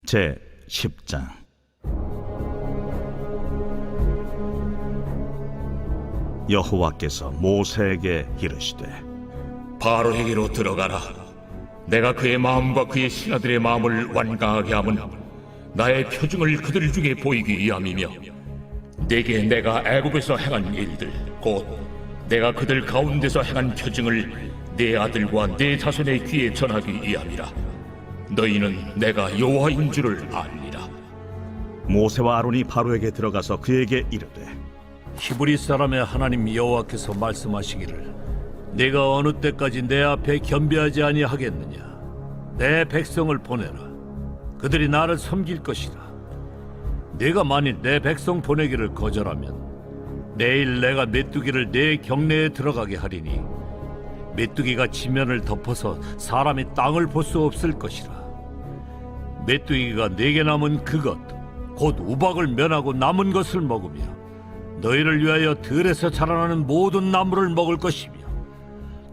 제 10장. 여호와께서 모세에게 이르시되 바로에게로 들어가라. 내가 그의 마음과 그의 신하들의 마음을 완강하게 함은 나의 표징을 그들 중에 보이기 위함이며, 내게 내가 애굽에서 행한 일들 곧 내가 그들 가운데서 행한 표징을 내 아들과 내 자손의 귀에 전하기 위함이라. 너희는 내가 여호와인 줄을 알리라. 모세와 아론이 바로에게 들어가서 그에게 이르되 히브리 사람의 하나님 여호와께서 말씀하시기를 내가 어느 때까지 내 앞에 겸비하지 아니하겠느냐. 내 백성을 보내라. 그들이 나를 섬길 것이라. 내가 만일 내 백성 보내기를 거절하면 내일 내가 메뚜기를 내 경내에 들어가게 하리니 메뚜기가 지면을 덮어서 사람이 땅을 볼 수 없을 것이라. 메뚜기가 내게 남은 그것 곧 우박을 면하고 남은 것을 먹으며 너희를 위하여 들에서 자라나는 모든 나무를 먹을 것이며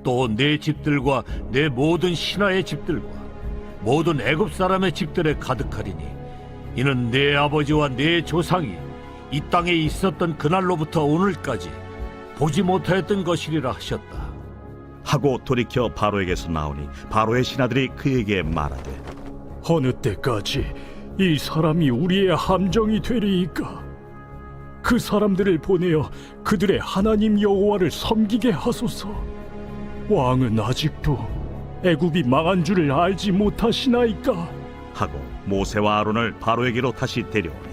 또 내 집들과 내 모든 신하의 집들과 모든 애굽 사람의 집들에 가득하리니 이는 내 아버지와 내 조상이 이 땅에 있었던 그날로부터 오늘까지 보지 못하였던 것이리라 하셨다. 하고 돌이켜 바로에게서 나오니 바로의 신하들이 그에게 말하되 어느 때까지 이 사람이 우리의 함정이 되리이까? 그 사람들을 보내어 그들의 하나님 여호와를 섬기게 하소서. 왕은 아직도 애굽이 망한 줄을 알지 못하시나이까? 하고 모세와 아론을 바로에게로 다시 데려오니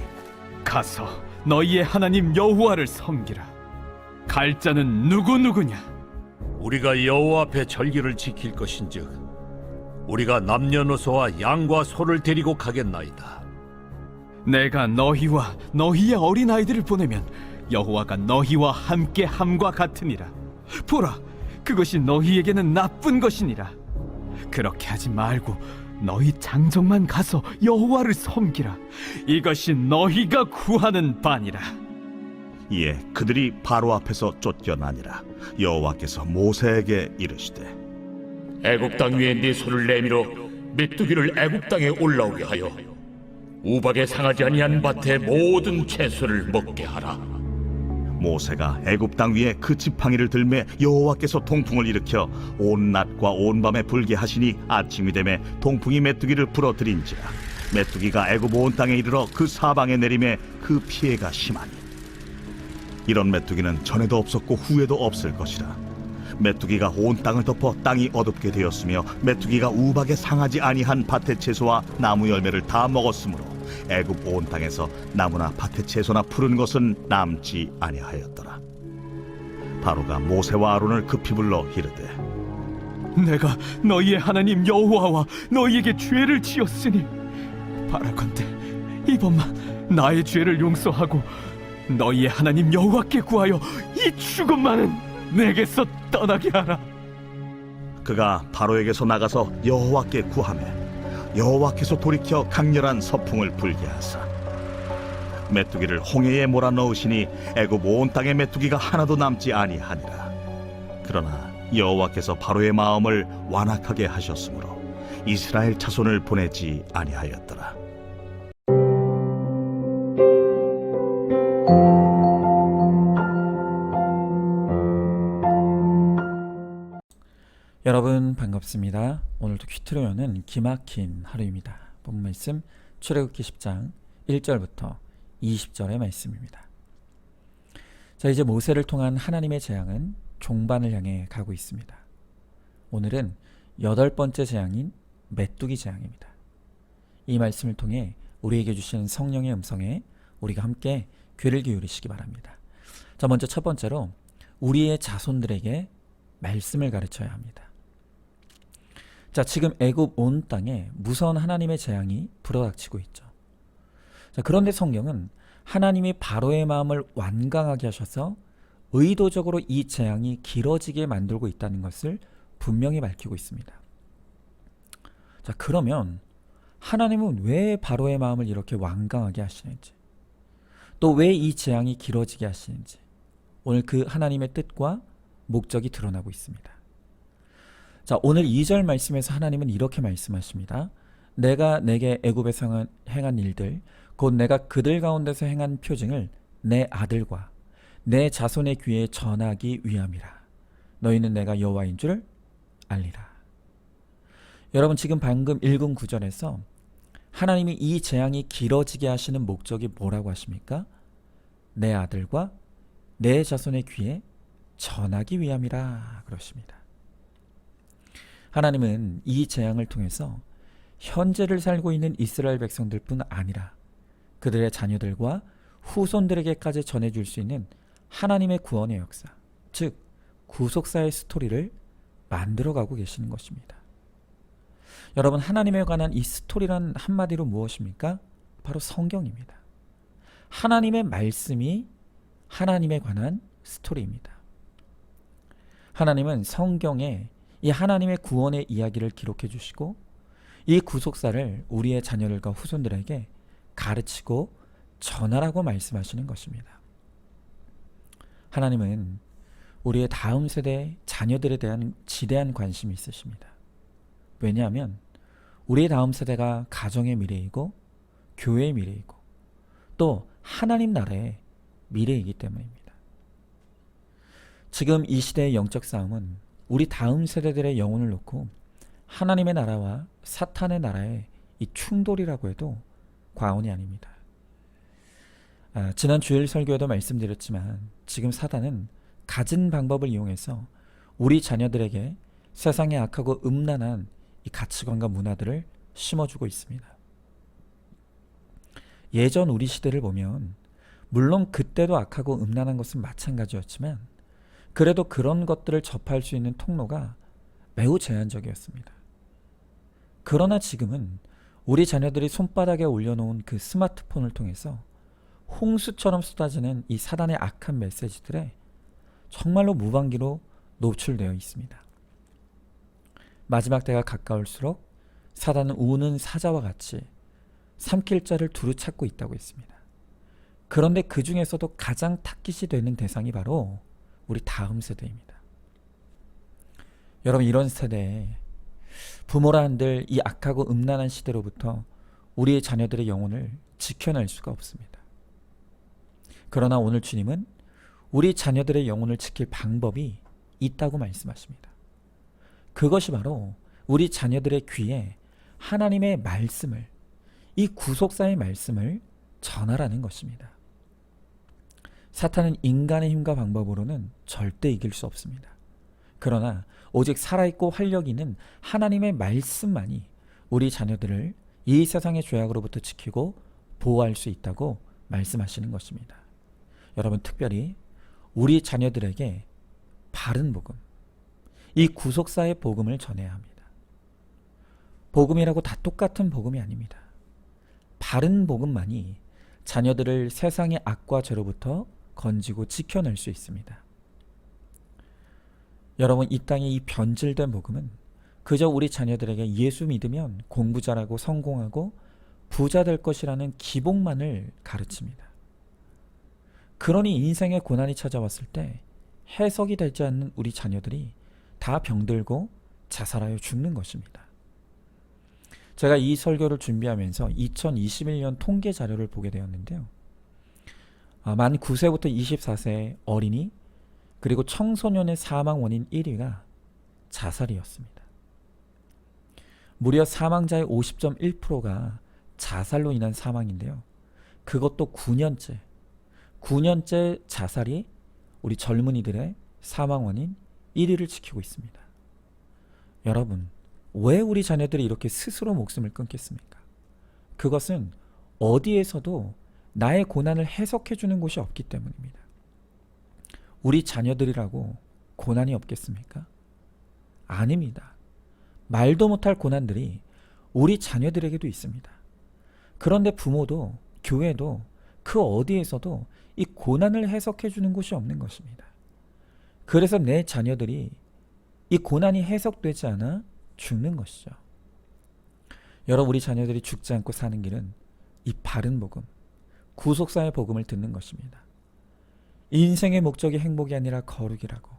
가서 너희의 하나님 여호와를 섬기라. 갈 자는 누구냐? 우리가 여호와 앞에 절기를 지킬 것인즉 우리가 남녀노소와 양과 소를 데리고 가겠나이다. 내가 너희와 너희의 어린아이들을 보내면 여호와가 너희와 함께 함과 같으니라. 보라, 그것이 너희에게는 나쁜 것이니라. 그렇게 하지 말고 너희 장정만 가서 여호와를 섬기라. 이것이 너희가 구하는 바니라. 이에 그들이 바로 앞에서 쫓겨나니라. 여호와께서 모세에게 이르시되 애굽 땅 위에 네 손을 내밀어 메뚜기를 애굽 땅에 올라오게 하여 우박에 상하지 아니한 밭의 모든 채소를 먹게 하라. 모세가 애굽 땅 위에 그 지팡이를 들매 여호와께서 동풍을 일으켜 온 낮과 온 밤에 불게 하시니 아침이 되매 동풍이 메뚜기를 부러뜨린지라. 메뚜기가 애굽 온 땅에 이르러 그 사방에 내림에 그 피해가 심하니 이런 메뚜기는 전에도 없었고 후에도 없을 것이라. 메뚜기가 온 땅을 덮어 땅이 어둡게 되었으며 메뚜기가 우박에 상하지 아니한 밭의 채소와 나무 열매를 다 먹었으므로 애굽 온 땅에서 나무나 밭의 채소나 푸른 것은 남지 아니하였더라. 바로가 모세와 아론을 급히 불러 이르되 내가 너희의 하나님 여호와와 너희에게 죄를 지었으니 바라건대 이번만 나의 죄를 용서하고 너희의 하나님 여호와께 구하여 이 죽음만은 내게서 떠나게 하라. 그가 바로에게서 나가서 여호와께 구하매 여호와께서 돌이켜 강렬한 서풍을 불게 하사 메뚜기를 홍해에 몰아넣으시니 애굽 온 땅에 메뚜기가 하나도 남지 아니하니라. 그러나 여호와께서 바로의 마음을 완악하게 하셨으므로 이스라엘 자손을 보내지 아니하였더라. 여러분 반갑습니다. 오늘도 퀴트로 여는 기막힌 하루입니다. 본문 말씀 출애굽기 10장 1절부터 20절의 말씀입니다. 자, 이제 모세를 통한 하나님의 재앙은 종반을 향해 가고 있습니다. 오늘은 8번째 재앙인 메뚜기 재앙입니다. 이 말씀을 통해 우리에게 주신 성령의 음성에 우리가 함께 귀를 기울이시기 바랍니다. 자, 먼저 첫 번째로 우리의 자손들에게 말씀을 가르쳐야 합니다. 자, 지금 애굽 온 땅에 무서운 하나님의 재앙이 불어닥치고 있죠. 자, 그런데 성경은 하나님이 바로의 마음을 완강하게 하셔서 의도적으로 이 재앙이 길어지게 만들고 있다는 것을 분명히 밝히고 있습니다. 자, 그러면 하나님은 왜 바로의 마음을 이렇게 완강하게 하시는지, 또 왜 이 재앙이 길어지게 하시는지 오늘 그 하나님의 뜻과 목적이 드러나고 있습니다. 자, 오늘 2절 말씀에서 하나님은 이렇게 말씀하십니다. 내가 내게 애굽에서 행한 일들 곧 내가 그들 가운데서 행한 표징을 내 아들과 내 자손의 귀에 전하기 위함이라. 너희는 내가 여호와인 줄 알리라. 여러분, 지금 방금 읽은 구절에서 하나님이 이 재앙이 길어지게 하시는 목적이 뭐라고 하십니까? 내 아들과 내 자손의 귀에 전하기 위함이라 그러십니다. 하나님은 이 재앙을 통해서 현재를 살고 있는 이스라엘 백성들뿐 아니라 그들의 자녀들과 후손들에게까지 전해줄 수 있는 하나님의 구원의 역사, 즉 구속사의 스토리를 만들어가고 계시는 것입니다. 여러분, 하나님에 관한 이 스토리란 한마디로 무엇입니까? 바로 성경입니다. 하나님의 말씀이 하나님에 관한 스토리입니다. 하나님은 성경에 이 하나님의 구원의 이야기를 기록해 주시고 이 구속사를 우리의 자녀들과 후손들에게 가르치고 전하라고 말씀하시는 것입니다. 하나님은 우리의 다음 세대 자녀들에 대한 지대한 관심이 있으십니다. 왜냐하면 우리의 다음 세대가 가정의 미래이고 교회의 미래이고 또 하나님 나라의 미래이기 때문입니다. 지금 이 시대의 영적 싸움은 우리 다음 세대들의 영혼을 놓고 하나님의 나라와 사탄의 나라의 이 충돌이라고 해도 과언이 아닙니다. 지난 주일 설교에도 말씀드렸지만 지금 사단은 갖은 방법을 이용해서 우리 자녀들에게 세상의 악하고 음란한 이 가치관과 문화들을 심어주고 있습니다. 예전 우리 시대를 보면 물론 그때도 악하고 음란한 것은 마찬가지였지만 그래도 그런 것들을 접할 수 있는 통로가 매우 제한적이었습니다. 그러나 지금은 우리 자녀들이 손바닥에 올려놓은 그 스마트폰을 통해서 홍수처럼 쏟아지는 이 사단의 악한 메시지들에 정말로 무방비로 노출되어 있습니다. 마지막 때가 가까울수록 사단은 우는 사자와 같이 삼킬 자를 두루 찾고 있다고 했습니다. 그런데 그 중에서도 가장 타깃이 되는 대상이 바로 우리 다음 세대입니다. 여러분, 이런 세대에 부모라 한들 이 악하고 음란한 시대로부터 우리의 자녀들의 영혼을 지켜낼 수가 없습니다. 그러나 오늘 주님은 우리 자녀들의 영혼을 지킬 방법이 있다고 말씀하십니다. 그것이 바로 우리 자녀들의 귀에 하나님의 말씀을, 이 구속사의 말씀을 전하라는 것입니다. 사탄은 인간의 힘과 방법으로는 절대 이길 수 없습니다. 그러나 오직 살아있고 활력 있는 하나님의 말씀만이 우리 자녀들을 이 세상의 죄악으로부터 지키고 보호할 수 있다고 말씀하시는 것입니다. 여러분, 특별히 우리 자녀들에게 바른 복음, 이 구속사의 복음을 전해야 합니다. 복음이라고 다 똑같은 복음이 아닙니다. 바른 복음만이 자녀들을 세상의 악과 죄로부터 건지고 지켜낼 수 있습니다. 여러분, 이 땅의 이 변질된 복음은 그저 우리 자녀들에게 예수 믿으면 공부 잘하고 성공하고 부자 될 것이라는 기복만을 가르칩니다. 그러니 인생의 고난이 찾아왔을 때 해석이 되지 않는 우리 자녀들이 다 병들고 자살하여 죽는 것입니다. 제가 이 설교를 준비하면서 2021년 통계 자료를 보게 되었는데요. 만 9세부터 24세 어린이 그리고 청소년의 사망 원인 1위가 자살이었습니다. 무려 사망자의 50.1%가 자살로 인한 사망인데요. 그것도 9년째 자살이 우리 젊은이들의 사망 원인 1위를 지키고 있습니다. 여러분, 왜 우리 자녀들이 이렇게 스스로 목숨을 끊겠습니까? 그것은 어디에서도 나의 고난을 해석해 주는 곳이 없기 때문입니다. 우리 자녀들이라고 고난이 없겠습니까? 아닙니다. 말도 못할 고난들이 우리 자녀들에게도 있습니다. 그런데 부모도 교회도 그 어디에서도 이 고난을 해석해 주는 곳이 없는 것입니다. 그래서 내 자녀들이 이 고난이 해석되지 않아 죽는 것이죠. 여러분, 우리 자녀들이 죽지 않고 사는 길은 이 바른 복음, 구속사의 복음을 듣는 것입니다. 인생의 목적이 행복이 아니라 거룩이라고,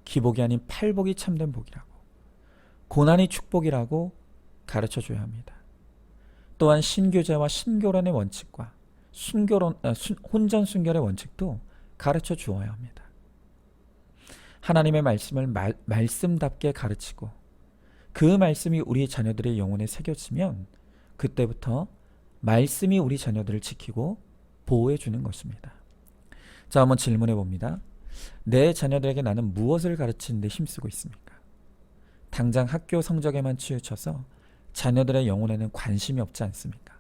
기복이 아닌 팔복이 참된 복이라고, 고난이 축복이라고 가르쳐 줘야 합니다. 또한 신교제와 신교론의 원칙과 혼전 순결의 원칙도 가르쳐 주어야 합니다. 하나님의 말씀을 말씀답게 가르치고 그 말씀이 우리 자녀들의 영혼에 새겨지면 그때부터 말씀이 우리 자녀들을 지키고 보호해 주는 것입니다. 자, 한번 질문해 봅니다. 내 자녀들에게 나는 무엇을 가르치는 데 힘쓰고 있습니까? 당장 학교 성적에만 치우쳐서 자녀들의 영혼에는 관심이 없지 않습니까?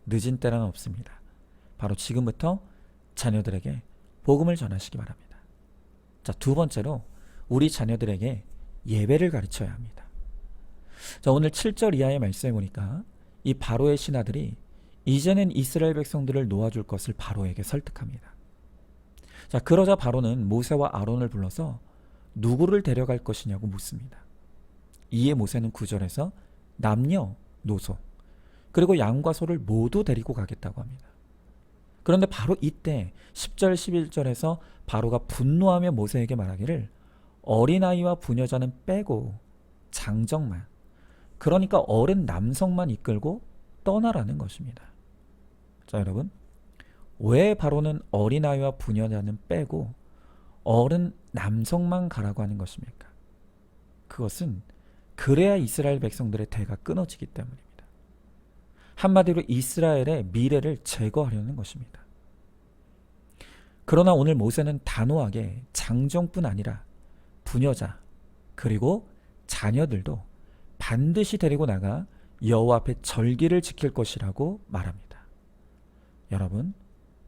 늦은 때란 없습니다. 바로 지금부터 자녀들에게 복음을 전하시기 바랍니다. 자, 두 번째로 우리 자녀들에게 예배를 가르쳐야 합니다. 자, 오늘 7절 이하의 말씀에 보니까 이 바로의 신하들이 이제는 이스라엘 백성들을 놓아줄 것을 바로에게 설득합니다. 자, 그러자 바로는 모세와 아론을 불러서 누구를 데려갈 것이냐고 묻습니다. 이에 모세는 9절에서 남녀, 노소, 그리고 양과 소를 모두 데리고 가겠다고 합니다. 그런데 바로 이때 10절, 11절에서 바로가 분노하며 모세에게 말하기를 어린아이와 부녀자는 빼고 장정만, 그러니까 어른 남성만 이끌고 떠나라는 것입니다. 자, 여러분, 왜 바로는 어린아이와 부녀자는 빼고 어른 남성만 가라고 하는 것입니까? 그것은 그래야 이스라엘 백성들의 대가 끊어지기 때문입니다. 한마디로 이스라엘의 미래를 제거하려는 것입니다. 그러나 오늘 모세는 단호하게 장정뿐 아니라 부녀자 그리고 자녀들도 반드시 데리고 나가 여호와 앞에 절기를 지킬 것이라고 말합니다. 여러분,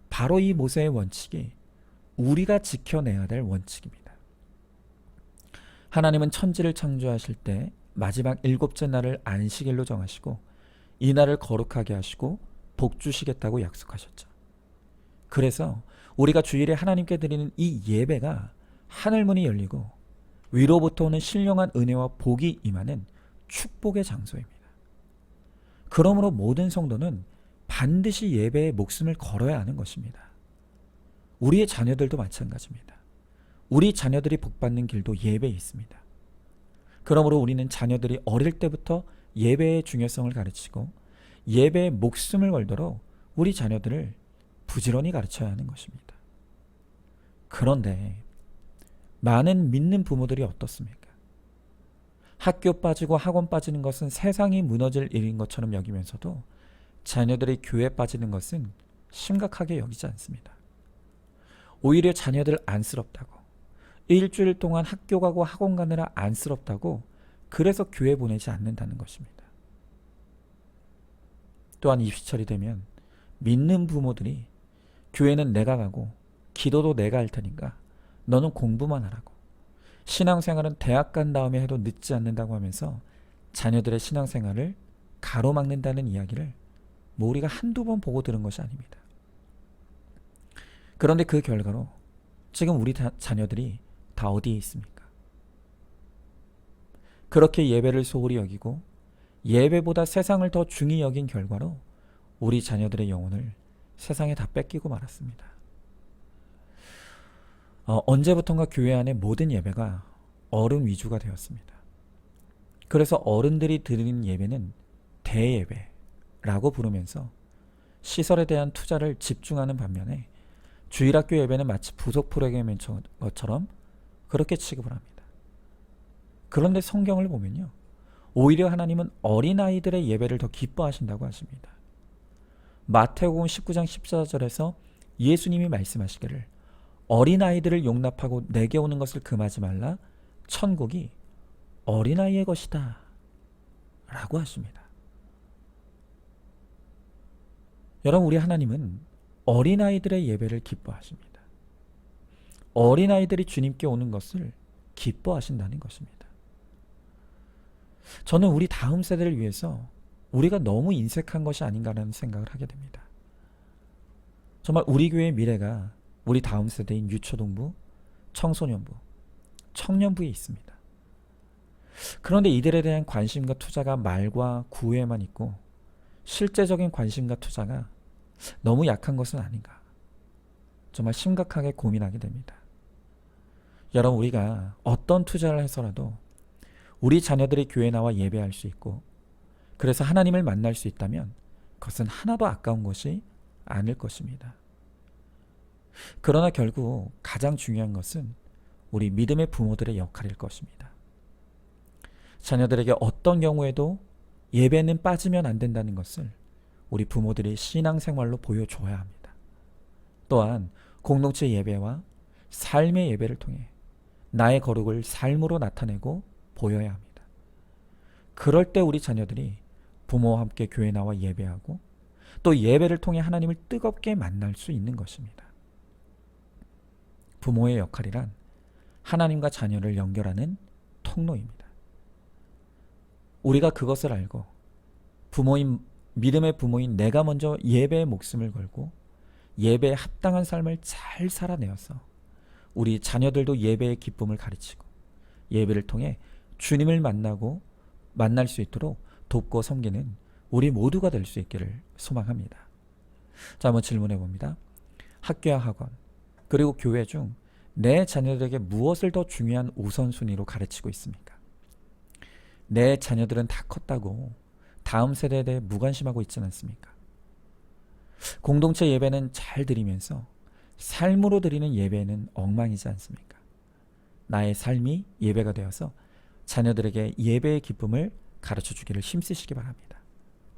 바로 이 모세의 원칙이 우리가 지켜내야 될 원칙입니다. 하나님은 천지를 창조하실 때 마지막 7째 날을 안식일로 정하시고 이 날을 거룩하게 하시고 복 주시겠다고 약속하셨죠. 그래서 우리가 주일에 하나님께 드리는 이 예배가 하늘문이 열리고 위로부터 오는 신령한 은혜와 복이 임하는 축복의 장소입니다. 그러므로 모든 성도는 반드시 예배에 목숨을 걸어야 하는 것입니다. 우리의 자녀들도 마찬가지입니다. 우리 자녀들이 복받는 길도 예배에 있습니다. 그러므로 우리는 자녀들이 어릴 때부터 예배의 중요성을 가르치고 예배에 목숨을 걸도록 우리 자녀들을 부지런히 가르쳐야 하는 것입니다. 그런데 많은 믿는 부모들이 어떻습니까? 학교 빠지고 학원 빠지는 것은 세상이 무너질 일인 것처럼 여기면서도 자녀들이 교회 빠지는 것은 심각하게 여기지 않습니다. 오히려 자녀들 안쓰럽다고, 일주일 동안 학교 가고 학원 가느라 안쓰럽다고 그래서 교회 보내지 않는다는 것입니다. 또한 입시철이 되면 믿는 부모들이 교회는 내가 가고 기도도 내가 할 테니까 너는 공부만 하라고, 신앙생활은 대학 간 다음에 해도 늦지 않는다고 하면서 자녀들의 신앙생활을 가로막는다는 이야기를 뭐 우리가 한두 번 보고 들은 것이 아닙니다. 그런데 그 결과로 지금 우리 자녀들이 다 어디에 있습니까? 그렇게 예배를 소홀히 여기고 예배보다 세상을 더 중히 여긴 결과로 우리 자녀들의 영혼을 세상에 다 뺏기고 말았습니다. 언제부턴가 교회 안의 모든 예배가 어른 위주가 되었습니다. 그래서 어른들이 드리는 예배는 대예배라고 부르면서 시설에 대한 투자를 집중하는 반면에 주일학교 예배는 마치 부속 프로그램인 것처럼 그렇게 취급을 합니다. 그런데 성경을 보면요, 오히려 하나님은 어린아이들의 예배를 더 기뻐하신다고 하십니다. 마태복음 19장 14절에서 예수님이 말씀하시기를 어린아이들을 용납하고 내게 오는 것을 금하지 말라, 천국이 어린아이의 것이다 라고 하십니다. 여러분, 우리 하나님은 어린아이들의 예배를 기뻐하십니다. 어린아이들이 주님께 오는 것을 기뻐하신다는 것입니다. 저는 우리 다음 세대를 위해서 우리가 너무 인색한 것이 아닌가라는 생각을 하게 됩니다. 정말 우리 교회의 미래가 우리 다음 세대인 유초동부, 청소년부, 청년부에 있습니다. 그런데 이들에 대한 관심과 투자가 말과 구애만 있고 실제적인 관심과 투자가 너무 약한 것은 아닌가, 정말 심각하게 고민하게 됩니다. 여러분, 우리가 어떤 투자를 해서라도 우리 자녀들이 교회에 나와 예배할 수 있고 그래서 하나님을 만날 수 있다면 그것은 하나도 아까운 것이 아닐 것입니다. 그러나 결국 가장 중요한 것은 우리 믿음의 부모들의 역할일 것입니다. 자녀들에게 어떤 경우에도 예배는 빠지면 안 된다는 것을 우리 부모들이 신앙생활로 보여줘야 합니다. 또한 공동체 예배와 삶의 예배를 통해 나의 거룩을 삶으로 나타내고 보여야 합니다. 그럴 때 우리 자녀들이 부모와 함께 교회 나와 예배하고 또 예배를 통해 하나님을 뜨겁게 만날 수 있는 것입니다. 부모의 역할이란 하나님과 자녀를 연결하는 통로입니다. 우리가 그것을 알고 믿음의 부모인 내가 먼저 예배에 목숨을 걸고 예배에 합당한 삶을 잘 살아내어서 우리 자녀들도 예배의 기쁨을 가르치고 예배를 통해 주님을 만날 수 있도록 돕고 섬기는 우리 모두가 될 수 있기를 소망합니다. 자, 한번 질문해 봅니다. 학교와 학원 그리고 교회 중 내 자녀들에게 무엇을 더 중요한 우선순위로 가르치고 있습니까? 내 자녀들은 다 컸다고 다음 세대에 대해 무관심하고 있지는 않습니까? 공동체 예배는 잘 드리면서 삶으로 드리는 예배는 엉망이지 않습니까? 나의 삶이 예배가 되어서 자녀들에게 예배의 기쁨을 가르쳐 주기를 힘쓰시기 바랍니다.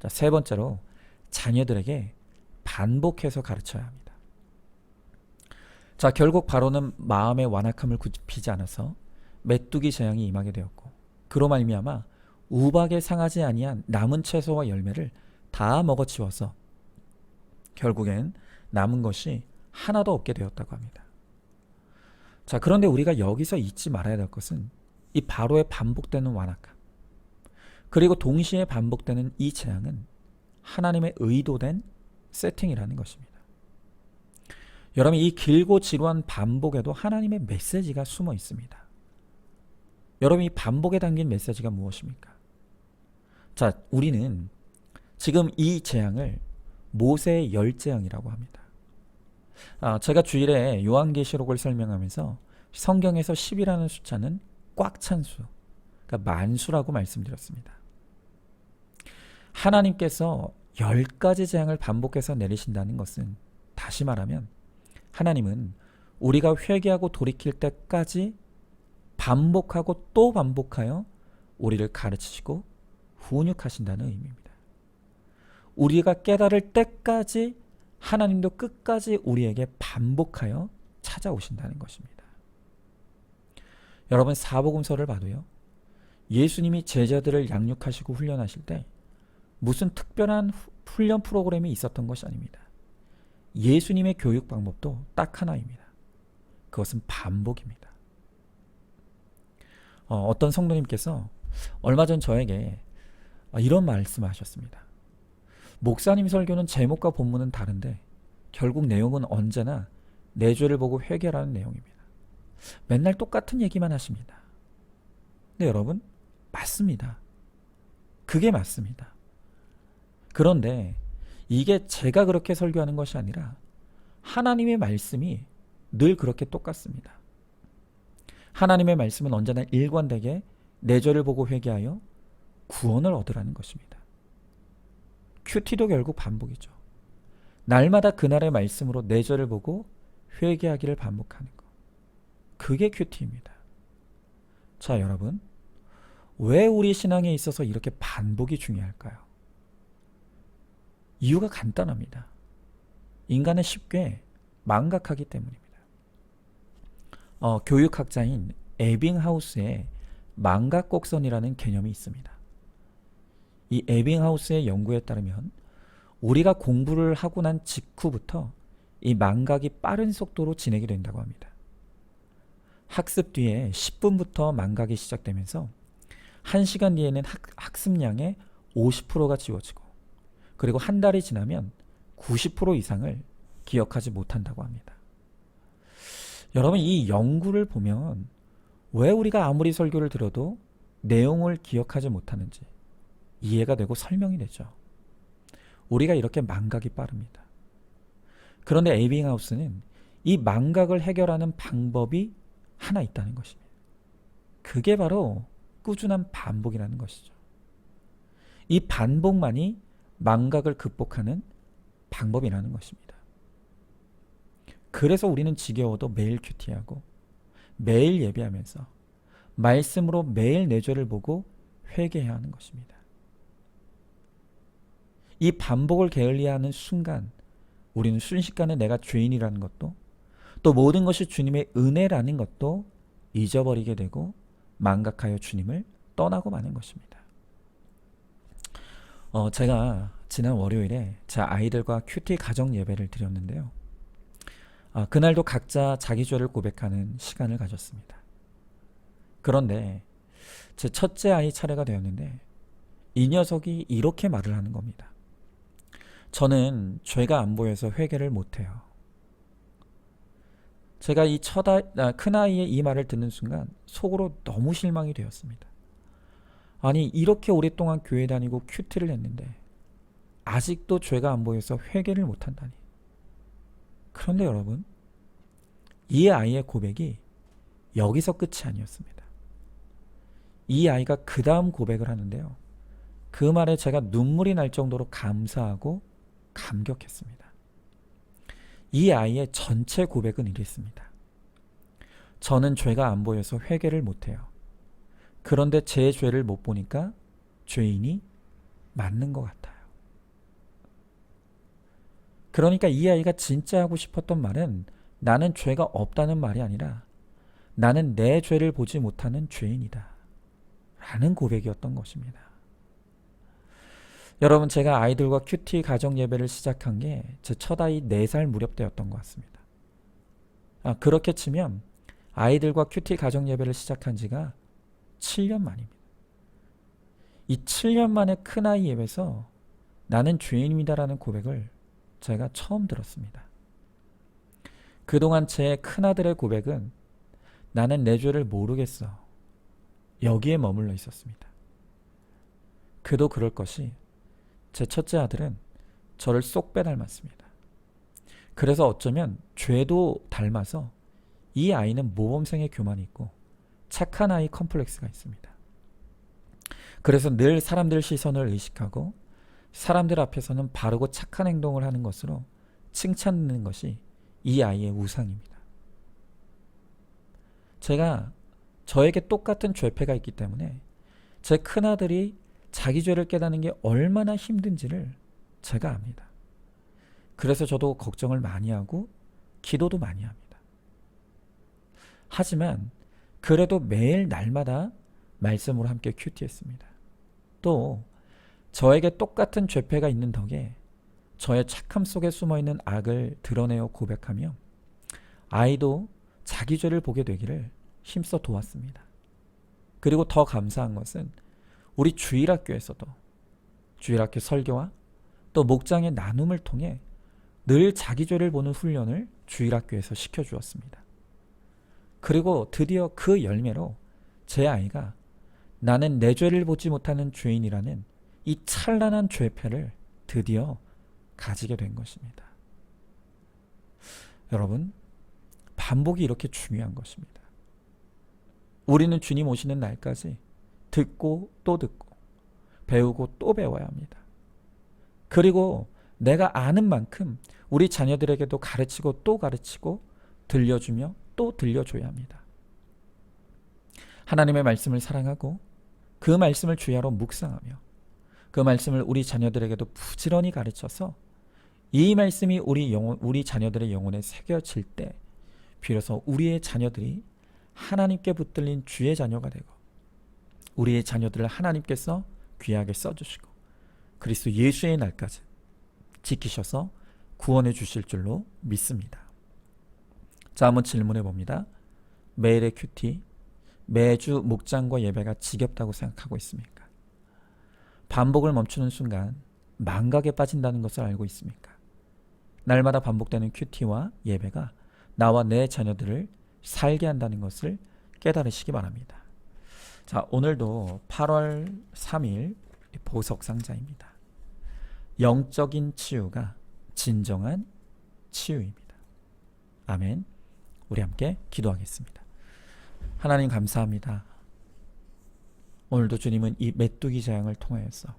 자, 세 번째로 자녀들에게 반복해서 가르쳐야 합니다. 자, 결국 바로는 마음의 완악함을 굽히지 않아서 메뚜기 재앙이 임하게 되었고 그로 말미암아 우박에 상하지 아니한 남은 채소와 열매를 다 먹어치워서 결국엔 남은 것이 하나도 없게 되었다고 합니다. 자, 그런데 우리가 여기서 잊지 말아야 될 것은 이 바로의 반복되는 완악함 그리고 동시에 반복되는 이 재앙은 하나님의 의도된 세팅이라는 것입니다. 여러분, 이 길고 지루한 반복에도 하나님의 메시지가 숨어 있습니다. 여러분, 이 반복에 담긴 메시지가 무엇입니까? 자, 우리는 지금 이 재앙을 모세의 열재앙이라고 합니다. 제가 주일에 요한계시록을 설명하면서 성경에서 10이라는 숫자는 꽉 찬 수, 그러니까 만수라고 말씀드렸습니다. 하나님께서 10가지 재앙을 반복해서 내리신다는 것은 다시 말하면 하나님은 우리가 회개하고 돌이킬 때까지 반복하고 또 반복하여 우리를 가르치시고 훈육하신다는 의미입니다. 우리가 깨달을 때까지 하나님도 끝까지 우리에게 반복하여 찾아오신다는 것입니다. 여러분, 사복음서를 봐도요, 예수님이 제자들을 양육하시고 훈련하실 때 무슨 특별한 훈련 프로그램이 있었던 것이 아닙니다. 예수님의 교육 방법도 딱 하나입니다. 그것은 반복입니다. 어떤 성도님께서 얼마 전 저에게 이런 말씀하셨습니다. 목사님 설교는 제목과 본문은 다른데 결국 내용은 언제나 내 죄를 보고 회개라는 내용입니다. 맨날 똑같은 얘기만 하십니다. 근데 여러분, 맞습니다. 그게 맞습니다. 그런데 이게 제가 그렇게 설교하는 것이 아니라 하나님의 말씀이 늘 그렇게 똑같습니다. 하나님의 말씀은 언제나 일관되게 내 죄를 보고 회개하여 구원을 얻으라는 것입니다. 큐티도 결국 반복이죠. 날마다 그날의 말씀으로 내 죄를 보고 회개하기를 반복하는 것. 그게 큐티입니다. 자, 여러분, 왜 우리 신앙에 있어서 이렇게 반복이 중요할까요? 이유가 간단합니다. 인간은 쉽게 망각하기 때문입니다. 교육학자인 에빙하우스의 망각 곡선이라는 개념이 있습니다. 이 에빙하우스의 연구에 따르면 우리가 공부를 하고 난 직후부터 이 망각이 빠른 속도로 진행이 된다고 합니다. 학습 뒤에 10분부터 망각이 시작되면서 1시간 뒤에는 학습량의 50%가 지워지고 그리고 한 달이 지나면 90% 이상을 기억하지 못한다고 합니다. 여러분, 이 연구를 보면 왜 우리가 아무리 설교를 들어도 내용을 기억하지 못하는지 이해가 되고 설명이 되죠. 우리가 이렇게 망각이 빠릅니다. 그런데 에빙하우스는 이 망각을 해결하는 방법이 하나 있다는 것입니다. 그게 바로 꾸준한 반복이라는 것이죠. 이 반복만이 망각을 극복하는 방법이라는 것입니다. 그래서 우리는 지겨워도 매일 큐티하고 매일 예배하면서 말씀으로 매일 내 죄를 보고 회개해야 하는 것입니다. 이 반복을 게을리하는 순간 우리는 순식간에 내가 죄인이라는 것도 또 모든 것이 주님의 은혜라는 것도 잊어버리게 되고 망각하여 주님을 떠나고 마는 것입니다. 제가 지난 월요일에 제 아이들과 큐티 가정 예배를 드렸는데요. 그날도 각자 자기 죄를 고백하는 시간을 가졌습니다. 그런데 제 첫째 아이 차례가 되었는데 이 녀석이 이렇게 말을 하는 겁니다. 저는 죄가 안 보여서 회개를 못해요. 제가 이 큰아이의 이 말을 듣는 순간 속으로 너무 실망이 되었습니다. 아니, 이렇게 오랫동안 교회 다니고 큐티를 했는데 아직도 죄가 안 보여서 회개를 못한다니. 그런데 여러분, 이 아이의 고백이 여기서 끝이 아니었습니다. 이 아이가 그 다음 고백을 하는데요. 그 말에 제가 눈물이 날 정도로 감사하고 감격했습니다. 이 아이의 전체 고백은 이랬습니다. 저는 죄가 안 보여서 회개를 못해요. 그런데 제 죄를 못 보니까 죄인이 맞는 것 같아요. 그러니까 이 아이가 진짜 하고 싶었던 말은 나는 죄가 없다는 말이 아니라 나는 내 죄를 보지 못하는 죄인이다 라는 고백이었던 것입니다. 여러분, 제가 아이들과 큐티 가정 예배를 시작한 게 제 첫아이 4살 무렵 때였던 것 같습니다. 그렇게 치면 아이들과 큐티 가정 예배를 시작한 지가 7년 만입니다. 이 7년 만에 큰아이 예배에서 나는 죄인입니다라는 고백을 제가 처음 들었습니다. 그동안 제 큰아들의 고백은 나는 내 죄를 모르겠어. 여기에 머물러 있었습니다. 그도 그럴 것이 제 첫째 아들은 저를 쏙 빼닮았습니다. 그래서 어쩌면 죄도 닮아서 이 아이는 모범생의 교만이 있고 착한 아이 컴플렉스가 있습니다. 그래서 늘 사람들 시선을 의식하고 사람들 앞에서는 바르고 착한 행동을 하는 것으로 칭찬받는 것이 이 아이의 우상입니다. 제가 저에게 똑같은 죄패가 있기 때문에 제 큰아들이 자기 죄를 깨닫는 게 얼마나 힘든지를 제가 압니다. 그래서 저도 걱정을 많이 하고 기도도 많이 합니다. 하지만 그래도 매일 날마다 말씀으로 함께 큐티했습니다. 또 저에게 똑같은 죄패가 있는 덕에 저의 착함 속에 숨어있는 악을 드러내어 고백하며 아이도 자기 죄를 보게 되기를 힘써 도왔습니다. 그리고 더 감사한 것은 우리 주일학교에서도 주일학교 설교와 또 목장의 나눔을 통해 늘 자기 죄를 보는 훈련을 주일학교에서 시켜주었습니다. 그리고 드디어 그 열매로 제 아이가 나는 내 죄를 보지 못하는 죄인이라는 이 찬란한 죄패를 드디어 가지게 된 것입니다. 여러분, 반복이 이렇게 중요한 것입니다. 우리는 주님 오시는 날까지 듣고 또 듣고 배우고 또 배워야 합니다. 그리고 내가 아는 만큼 우리 자녀들에게도 가르치고 또 가르치고 들려주며 또 들려줘야 합니다. 하나님의 말씀을 사랑하고 그 말씀을 주야로 묵상하며 그 말씀을 우리 자녀들에게도 부지런히 가르쳐서 이 말씀이 우리 자녀들의 영혼에 새겨질 때 비로소 우리의 자녀들이 하나님께 붙들린 주의 자녀가 되고 우리의 자녀들을 하나님께서 귀하게 써주시고 그리스도 예수의 날까지 지키셔서 구원해 주실 줄로 믿습니다. 자, 한번 질문해 봅니다. 매일의 큐티, 매주 목장과 예배가 지겹다고 생각하고 있습니까? 반복을 멈추는 순간 망각에 빠진다는 것을 알고 있습니까? 날마다 반복되는 큐티와 예배가 나와 내 자녀들을 살게 한다는 것을 깨달으시기 바랍니다. 자, 오늘도 8월 3일 보석 상자입니다. 영적인 치유가 진정한 치유입니다. 아멘. 우리 함께 기도하겠습니다. 하나님 감사합니다. 오늘도 주님은 이 메뚜기 재앙을 통하여서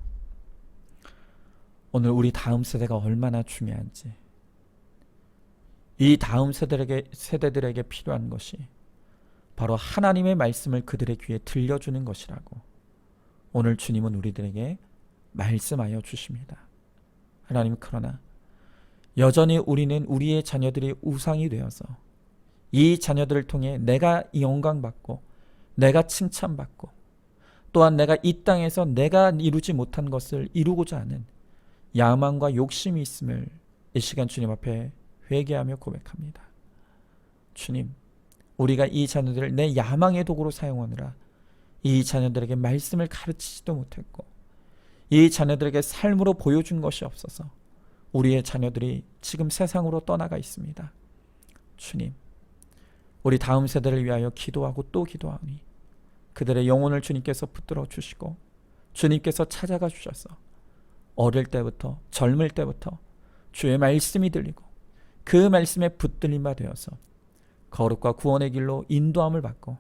오늘 우리 다음 세대가 얼마나 중요한지, 이 다음 세대들에게 필요한 것이 바로 하나님의 말씀을 그들의 귀에 들려주는 것이라고 오늘 주님은 우리들에게 말씀하여 주십니다. 하나님, 그러나 여전히 우리는 우리의 자녀들이 우상이 되어서 이 자녀들을 통해 내가 영광받고 내가 칭찬받고 또한 내가 이 땅에서 내가 이루지 못한 것을 이루고자 하는 야망과 욕심이 있음을 이 시간 주님 앞에 회개하며 고백합니다. 주님, 우리가 이 자녀들을 내 야망의 도구로 사용하느라 이 자녀들에게 말씀을 가르치지도 못했고 이 자녀들에게 삶으로 보여준 것이 없어서 우리의 자녀들이 지금 세상으로 떠나가 있습니다. 주님, 우리 다음 세대를 위하여 기도하고 또 기도하니 그들의 영혼을 주님께서 붙들어 주시고 주님께서 찾아가 주셔서 어릴 때부터 젊을 때부터 주의 말씀이 들리고 그 말씀에 붙들림 바 되어서 거룩과 구원의 길로 인도함을 받고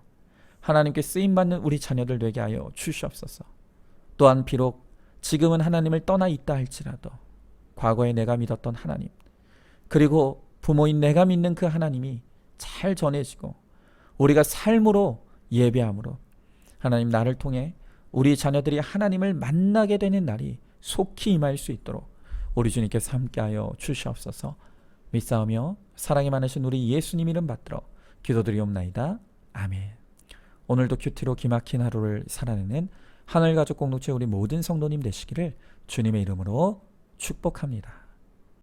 하나님께 쓰임받는 우리 자녀들 되게 하여 주시옵소서. 또한 비록 지금은 하나님을 떠나 있다 할지라도 과거에 내가 믿었던 하나님, 그리고 부모인 내가 믿는 그 하나님이 잘 전해지고 우리가 삶으로 예배함으로 하나님, 나를 통해 우리 자녀들이 하나님을 만나게 되는 날이 속히 임할 수 있도록 우리 주님께서 함께하여 주시옵소서. 믿사오며 사랑이 많으신 우리 예수님 이름 받들어 기도드리옵나이다. 아멘. 오늘도 큐티로 기막힌 하루를 살아내는 하늘가족 공동체 우리 모든 성도님 되시기를 주님의 이름으로 축복합니다.